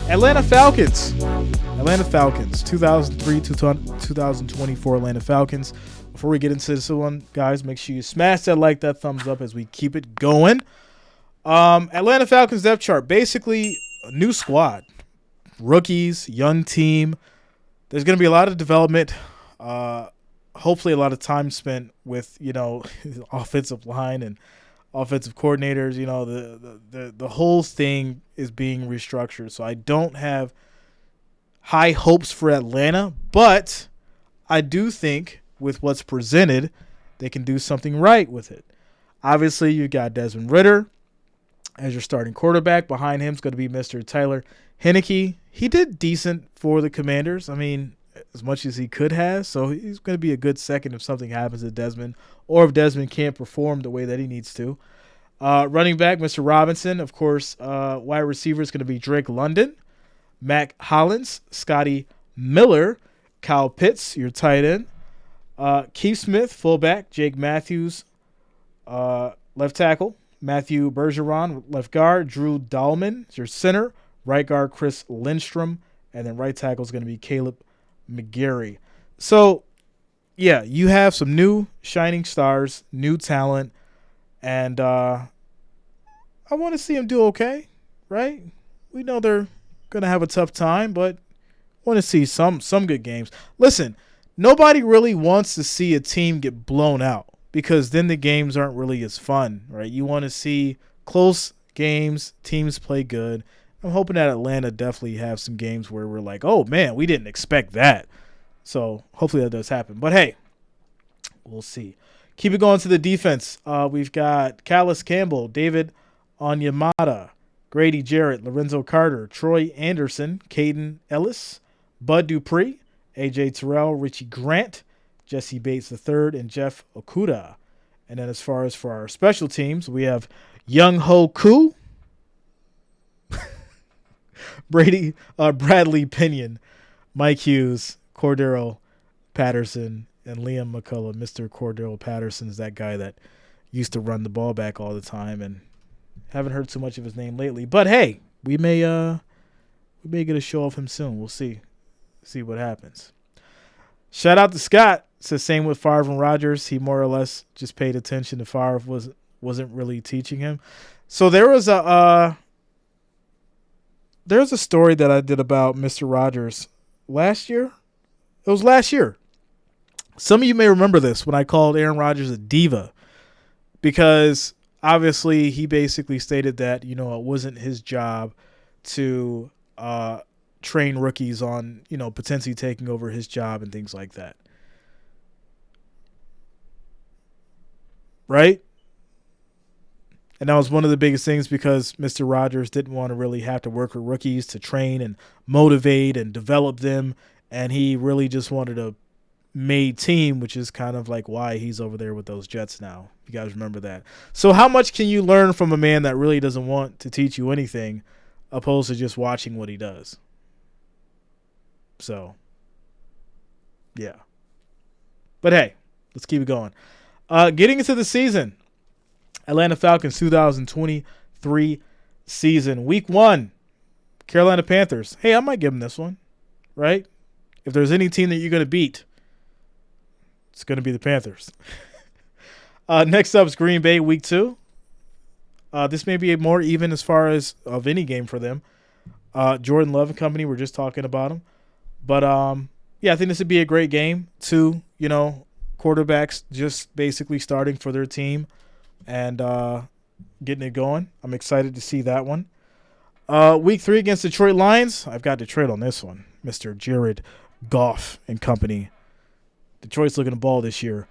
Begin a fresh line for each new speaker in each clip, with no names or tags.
Atlanta Falcons. Atlanta Falcons. 2003 to 2024 Atlanta Falcons. Before we get into this one, guys, make sure you smash that like, that thumbs up as we keep it going. Atlanta Falcons depth chart. Basically, a new squad. Rookies, young team. There's going to be a lot of development. Hopefully a lot of time spent with, offensive line and offensive coordinators. The whole thing is being restructured. So I don't have high hopes for Atlanta, but I do think with what's presented, they can do something right with it. Obviously, you got Desmond Ridder as your starting quarterback. Behind him is going to be Mr. Tyler Heineke. He did decent for the Commanders. I mean, as much as he could have. So he's going to be a good second if something happens to Desmond or if Desmond can't perform the way that he needs to. Running back, Mr. Robinson. Of course, wide receiver is going to be Drake London, Mac Hollins, Scotty Miller, Kyle Pitts, your tight end. Keith Smith, fullback. Jake Matthews, left tackle. Matthew Bergeron, left guard. Drew Dahlman, your center. Right guard, Chris Lindstrom. And then right tackle is going to be Caleb McGarry. So, yeah, you have some new shining stars, new talent. And I want to see them do okay, right? We know they're going to have a tough time, but want to see some good games. Listen, nobody really wants to see a team get blown out because then the games aren't really as fun, right? You want to see close games, teams play good. I'm hoping that Atlanta definitely have some games where we're like, oh, man, we didn't expect that. So hopefully that does happen. But, hey, we'll see. Keep it going to the defense. We've got Callis Campbell, David Onyemata, Grady Jarrett, Lorenzo Carter, Troy Anderson, Caden Ellis, Bud Dupree, A.J. Terrell, Richie Grant, Jesse Bates III, and Jeff Okuda. And then as far as for our special teams, we have Young Ho Koo, Bradley Pinion, Mike Hughes, Cordero Patterson, and Liam McCullough. Mr. Cordero Patterson is that guy that used to run the ball back all the time, and haven't heard too much of his name lately. But hey, we may get a show of him soon. We'll see what happens. Shout out to Scott. Says same with Favre and Rodgers. He more or less just paid attention to Favre, wasn't really teaching him. So there was a story that I did about Mr. Rodgers last year. It was last year. Some of you may remember this when I called Aaron Rodgers a diva because obviously he basically stated that, it wasn't his job to train rookies on, potentially taking over his job and things like that. Right? And that was one of the biggest things because Mr. Rodgers didn't want to really have to work with rookies to train and motivate and develop them. And he really just wanted a made team, which is kind of like why he's over there with those Jets now. You guys remember that. So how much can you learn from a man that really doesn't want to teach you anything opposed to just watching what he does? So, yeah. But hey, let's keep it going. Getting into the season. Atlanta Falcons 2023 season. Week 1, Carolina Panthers. Hey, I might give them this one, right? If there's any team that you're going to beat, it's going to be the Panthers. Next up is Green Bay, Week 2. This may be more even as far as of any game for them. Jordan Love and company, we're just talking about them. But, yeah, I think this would be a great game. 2, quarterbacks just basically starting for their team and getting it going. I'm excited to see that one. Week 3 against Detroit Lions. I've got Detroit on this one. Mr. Jared Goff and company. Detroit's looking to ball this year.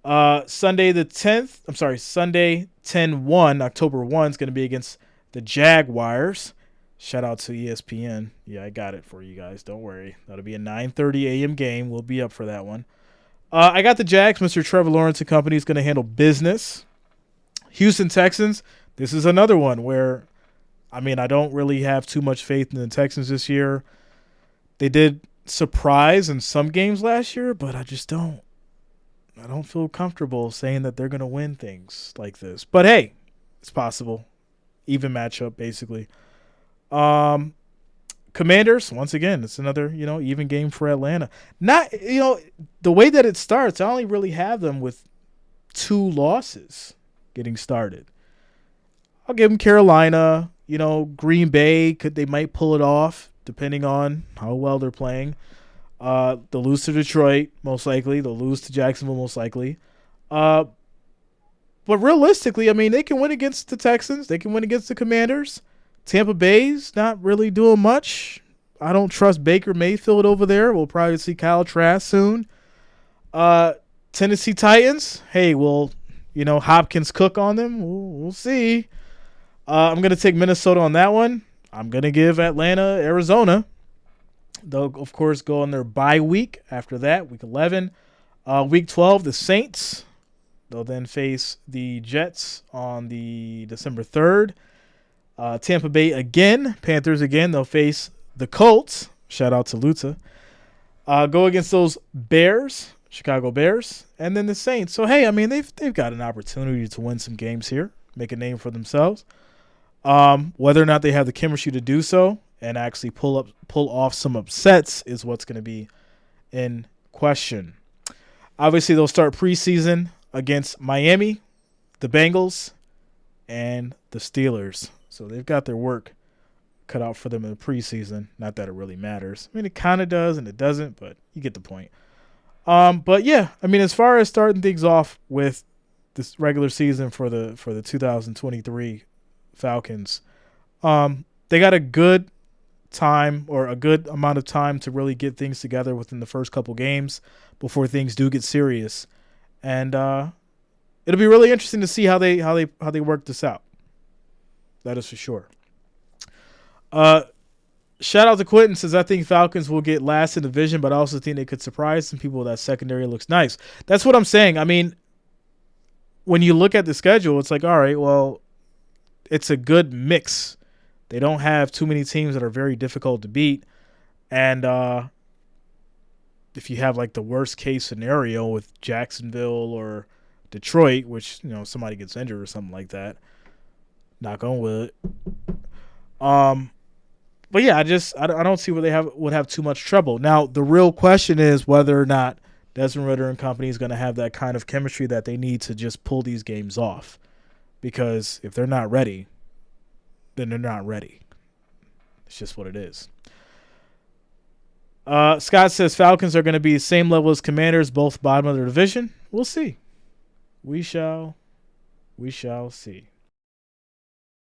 Sunday 10-1, October 1 is going to be against the Jaguars. Shout out to ESPN. Yeah, I got it for you guys. Don't worry. That'll be a 9:30 a.m. game. We'll be up for that one. I got the Jags. Mr. Trevor Lawrence and company is going to handle business. Houston Texans. This is another one where, I don't really have too much faith in the Texans this year. They did surprise in some games last year, but I just don't feel comfortable saying that they're going to win things like this. But hey, it's possible. Even matchup, basically. Commanders, once again, it's another, even game for Atlanta. Not, the way that it starts, I only really have them with 2 losses getting started. I'll give them Carolina, Green Bay, they might pull it off depending on how well they're playing. They'll lose to Detroit, most likely. They'll lose to Jacksonville, most likely. But realistically, I mean, they can win against the Texans. They can win against the Commanders. Tampa Bay's not really doing much. I don't trust Baker Mayfield over there. We'll probably see Kyle Trask soon. Tennessee Titans, hey, will Hopkins cook on them? We'll see. I'm going to take Minnesota on that one. I'm going to give Atlanta, Arizona. They'll, of course, go on their bye week after that, week 11. Week 12, the Saints. They'll then face the Jets on the December 3rd. Tampa Bay again, Panthers again. They'll face the Colts. Shout out to Luta. Go against those Bears, Chicago Bears, and then the Saints. So, hey, I mean, they've got an opportunity to win some games here, make a name for themselves. Whether or not they have the chemistry to do so and actually pull off some upsets is what's going to be in question. Obviously, they'll start preseason against Miami, the Bengals, and the Steelers. So they've got their work cut out for them in the preseason. Not that it really matters. I mean, it kind of does and it doesn't, but you get the point. But yeah, I mean, as far as starting things off with this regular season for the 2023 Falcons, they got a good time or a good amount of time to really get things together within the first couple games before things do get serious, and it'll be really interesting to see how they work this out. That is for sure. Shout out to Quentin, says, I think Falcons will get last in the division, but I also think they could surprise some people. That secondary looks nice. That's what I'm saying. I mean, when you look at the schedule, it's like, all right, well, it's a good mix. They don't have too many teams that are very difficult to beat. And if you have like the worst case scenario with Jacksonville or Detroit, which, somebody gets injured or something like that, knock on wood. But yeah, I don't see where they would have too much trouble. Now, the real question is whether or not Desmond Ridder and company is going to have that kind of chemistry that they need to just pull these games off. Because if they're not ready, then they're not ready. It's just what it is. Scott says Falcons are going to be the same level as Commanders, both bottom of the division. We'll see. We shall see.